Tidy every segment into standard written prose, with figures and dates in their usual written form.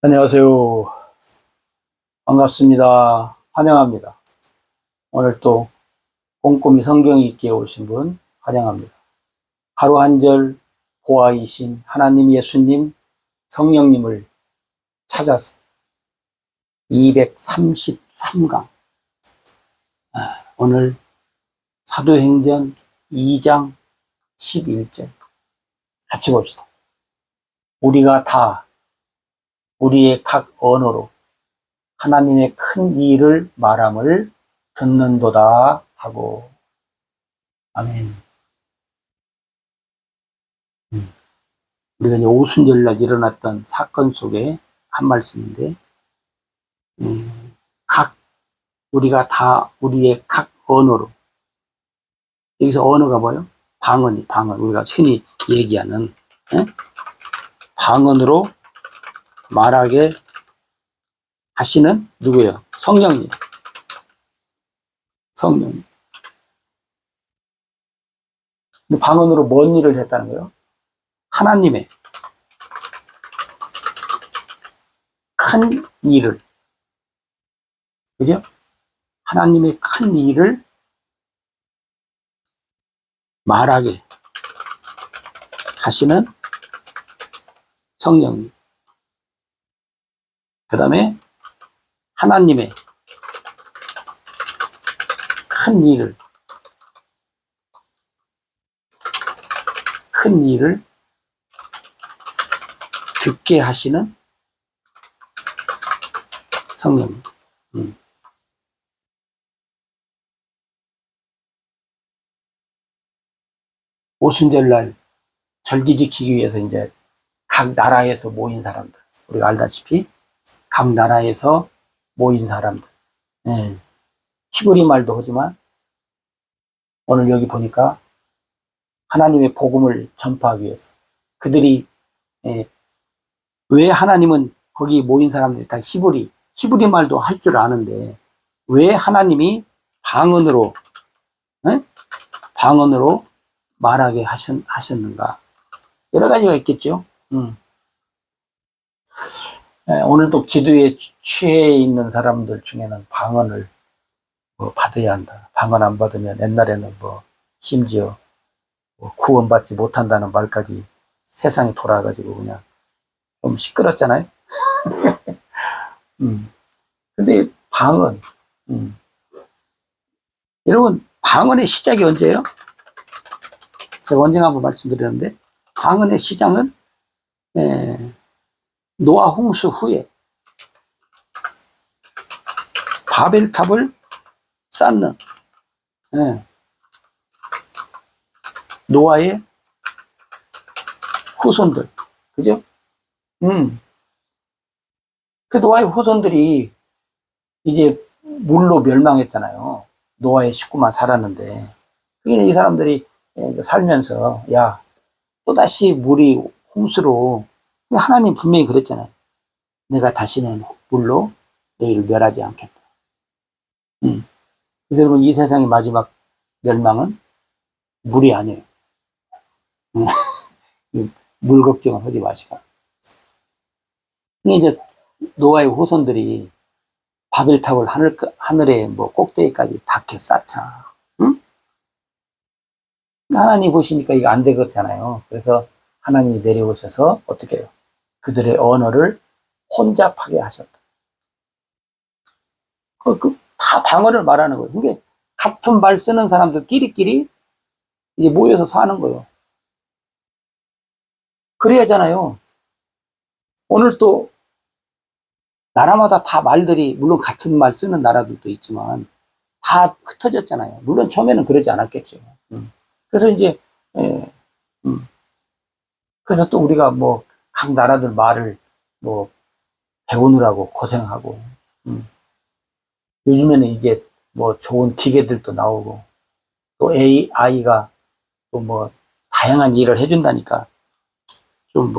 안녕하세요. 반갑습니다. 환영합니다. 오늘 또 꼼꼼히 성경 읽기에 오신 분 환영합니다. 하루 한 절 보아이신 하나님 예수님 성령님을 찾아서 233강 오늘 사도행전 2장 11절 같이 봅시다. 우리가 다 우리의 각 언어로 하나님의 큰 일을 말함을 듣는도다 하고. 아멘. 우리가 이제 오순절날 일어났던 사건 속에 한 말씀인데, 우리가 다 우리의 각 언어로. 여기서 언어가 뭐예요? 방언. 우리가 흔히 얘기하는, 방언으로 말하게 하시는 누구예요? 성령님. 근데 방언으로 뭔 일을 했다는 거예요? 하나님의 큰 일을, 그죠? 하나님의 큰 일을 말하게 하시는 성령님. 그 다음에 하나님의 큰 일을 듣게 하시는 성령님. 오순절날 절기 지키기 위해서 이제 각 나라에서 모인 사람들, 우리가 알다시피 각 나라에서 모인 사람들, 히브리 말도 하지만 오늘 여기 보니까 하나님의 복음을 전파하기 위해서 그들이, 왜 하나님은 거기 모인 사람들이 다 히브리 말도 할 줄 아는데 왜 하나님이 방언으로 말하게 하셨는가? 여러 가지가 있겠죠. 오늘도 기도에 취해 있는 사람들 중에는 방언을 받아야 한다. 방언 안 받으면 옛날에는 심지어 구원받지 못한다는 말까지 세상이 돌아가지고 그냥 좀 시끄럽잖아요. 근데 방언, 여러분, 방언의 시작이 언제예요? 제가 언젠가 한번 말씀드렸는데, 방언의 시작은 노아 홍수 후에 바벨탑을 쌓는 노아의 후손들, 그죠? 그 노아의 후손들이 이제 물로 멸망했잖아요. 노아의 식구만 살았는데, 그게 이 사람들이 이제 살면서, 야, 또다시 물이 홍수로, 하나님 분명히 그랬잖아요. 내가 다시는 물로 너희를 멸하지 않겠다. 그래서 여러분, 이 세상의 마지막 멸망은 물이 아니에요. 물 걱정은 하지 마시라. 이제 노아의 후손들이 바벨탑을 하늘에 꼭대기까지 닿게 쌓자. 하나님 보시니까 이거 안 되겠잖아요. 그래서 하나님이 내려오셔서 어떻게 해요? 그들의 언어를 혼잡하게 하셨다. 다 방언을 말하는 거예요. 그러니까 같은 말 쓰는 사람들끼리 이제 모여서 사는 거예요. 그래야잖아요. 오늘 또 나라마다 다 말들이, 물론 같은 말 쓰는 나라들도 있지만 다 흩어졌잖아요. 물론 처음에는 그러지 않았겠죠. 그래서 이제 그래서 또 우리가 각 나라들 말을 배우느라고 고생하고, 요즘에는 이제 좋은 기계들도 나오고, 또 AI가 또 다양한 일을 해준다니까 좀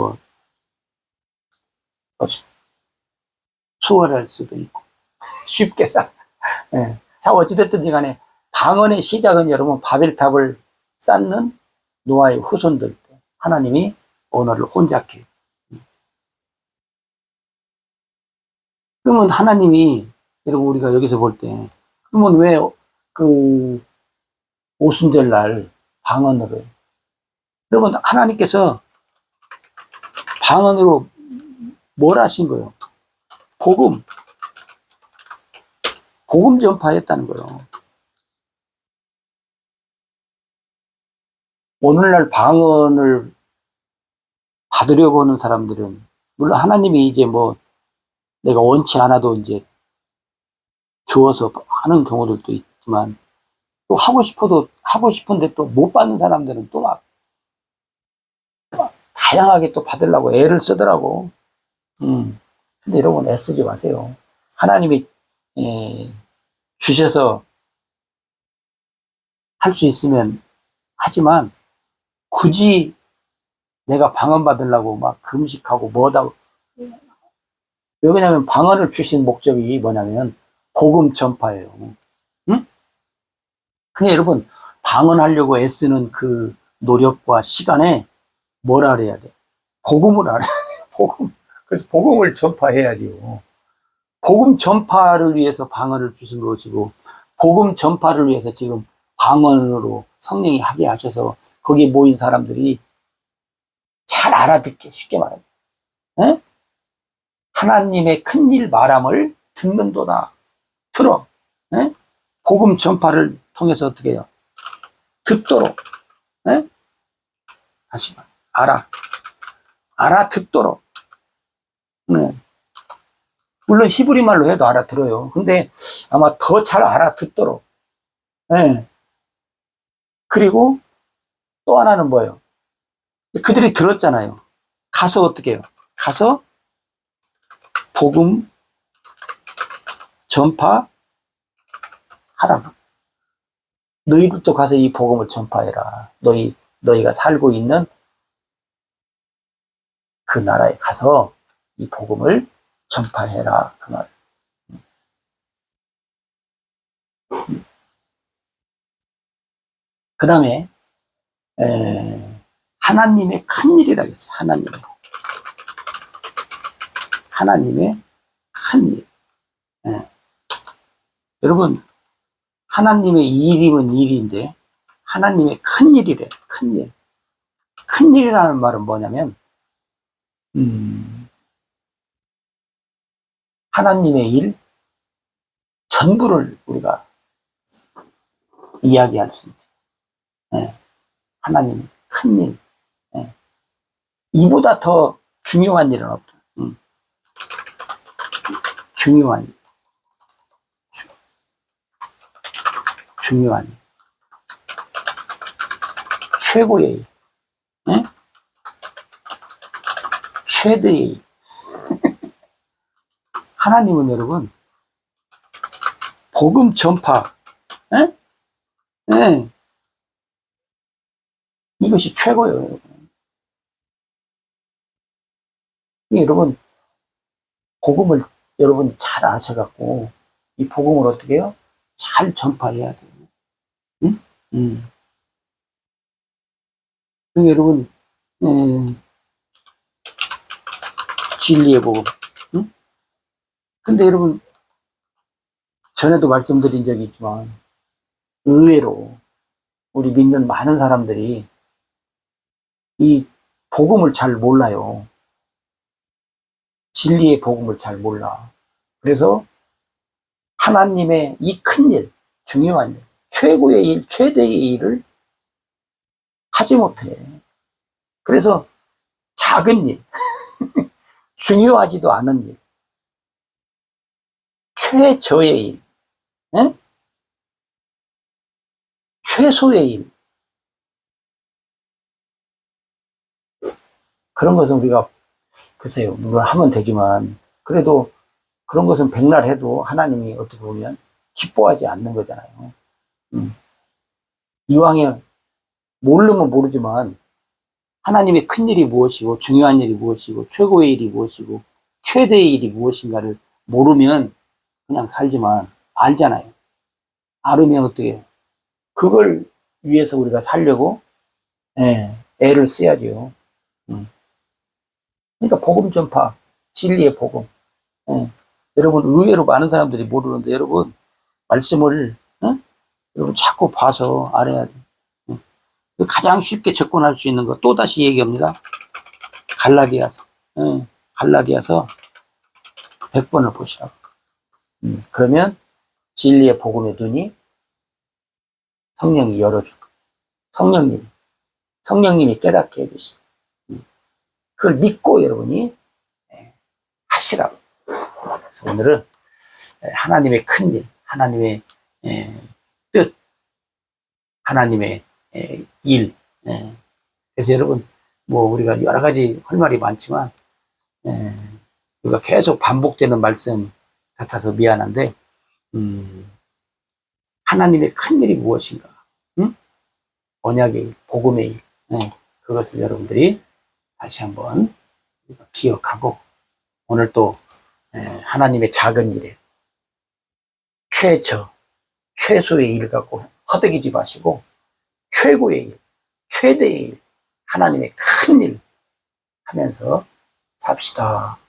수월할 수도 있고 쉽게 자, 어찌됐든 간에 방언의 시작은 여러분 바벨탑을 쌓는 노아의 후손들 때 하나님이 언어를 혼잡해 그러면 하나님이, 여러분, 우리가 여기서 볼 때, 그러면 왜 그 오순절 날 방언으로, 여러분, 하나님께서 방언으로 뭘 하신 거예요? 복음 전파했다는 거예요. 오늘날 방언을 받으려고 하는 사람들은, 물론 하나님이 이제 뭐, 내가 원치 않아도 이제 주어서 하는 경우들도 있지만, 또 하고 싶어도, 하고 싶은데 또 못 받는 사람들은 또 막, 다양하게 또 받으려고 애를 쓰더라고. 근데 여러분, 애쓰지 마세요. 하나님이, 주셔서 할 수 있으면 하지만, 굳이 내가 방언 받으려고 막 금식하고 뭐다. 왜냐면 방언을 주신 목적이 뭐냐면, 복음 전파예요. 응? 그게 여러분, 방언하려고 애쓰는 그 노력과 시간에 뭐라 그래야 돼? 복음을 알아야 돼. 복음. 그래서 복음을 전파해야지요. 복음 전파를 위해서 방언을 주신 것이고, 복음 전파를 위해서 지금 방언으로 성령이 하게 하셔서 거기에 모인 사람들이 잘 알아듣게, 쉽게 말하면. 에? 하나님의 큰일 말함을 듣는도다. 들어. 에? 복음 전파를 통해서 어떻게 해요? 듣도록. 에? 다시 말. 알아듣도록. 네. 물론 히브리 말로 해도 알아들어요. 근데 아마 더 잘 알아듣도록. 네. 그리고 또 하나는 뭐예요? 그들이 들었잖아요. 가서 어떻게 해요? 가서 복음 전파하라. 너희들도 가서 이 복음을 전파해라. 너희가 살고 있는 그 나라에 가서 이 복음을 전파해라. 그 말. 그 다음에 하나님의 큰 일이라겠어요. 하나님의 큰 일. 여러분, 하나님의 일이면 일인데 하나님의 큰 일이래. 큰 일. 큰 일이라는 말은 뭐냐면 하나님의 일 전부를 우리가 이야기할 수 있죠. 하나님의 큰 일. 이보다 더 중요한 일은 없다. 중요한 최고의 일. 최대의 일. 하나님은 여러분 복음 전파, 이것이 최고예요. 여러분. 여러분 복음을 여러분이 잘 아셔갖고 이 복음을 어떻게 해요? 잘 전파해야 돼요. 응? 여러분 진리의 복음. 응? 근데 여러분 전에도 말씀드린 적이 있지만 의외로 우리 믿는 많은 사람들이 이 복음을 잘 몰라요. 진리의 복음을 잘 몰라. 그래서 하나님의 이 큰 일, 중요한 일, 최고의 일, 최대의 일을 하지 못해. 그래서 작은 일, 중요하지도 않은 일, 최저의 일, 최소의 일, 그런 것은 우리가 글쎄요, 물론 하면 되지만 그래도 그런 것은 백날 해도 하나님이 어떻게 보면 기뻐하지 않는 거잖아요. 이왕에 모르면 모르지만 하나님의 큰 일이 무엇이고 중요한 일이 무엇이고 최고의 일이 무엇이고 최대의 일이 무엇인가를 모르면 그냥 살지만 알잖아요. 알으면 어떻게 해요? 그걸 위해서 우리가 살려고 애를 써야죠. 그러니까 복음 전파, 진리의 복음. 여러분, 의외로 많은 사람들이 모르는데, 여러분, 말씀을, 여러분, 자꾸 봐서 알아야 돼. 가장 쉽게 접근할 수 있는 거, 또다시 얘기합니다. 갈라디아서. 갈라디아서 100번을 보시라고. 그러면 진리의 복음의 눈이 성령이 열어줄 거예요. 성령님이 깨닫게 해주시고. 그걸 믿고 여러분이 하시라고. 그래서 오늘은 하나님의 큰 일, 하나님의 뜻, 하나님의 일. 그래서 여러분, 뭐 우리가 여러 가지 할 말이 많지만 우리가 계속 반복되는 말씀 같아서 미안한데, 하나님의 큰 일이 무엇인가? 언약의 일, 복음의 일. 그것을 여러분들이 다시 한번 기억하고, 오늘 또 하나님의 작은 일에 최소의 일 갖고 허덕이지 마시고, 최고의 일, 최대의 일, 하나님의 큰 일 하면서 삽시다.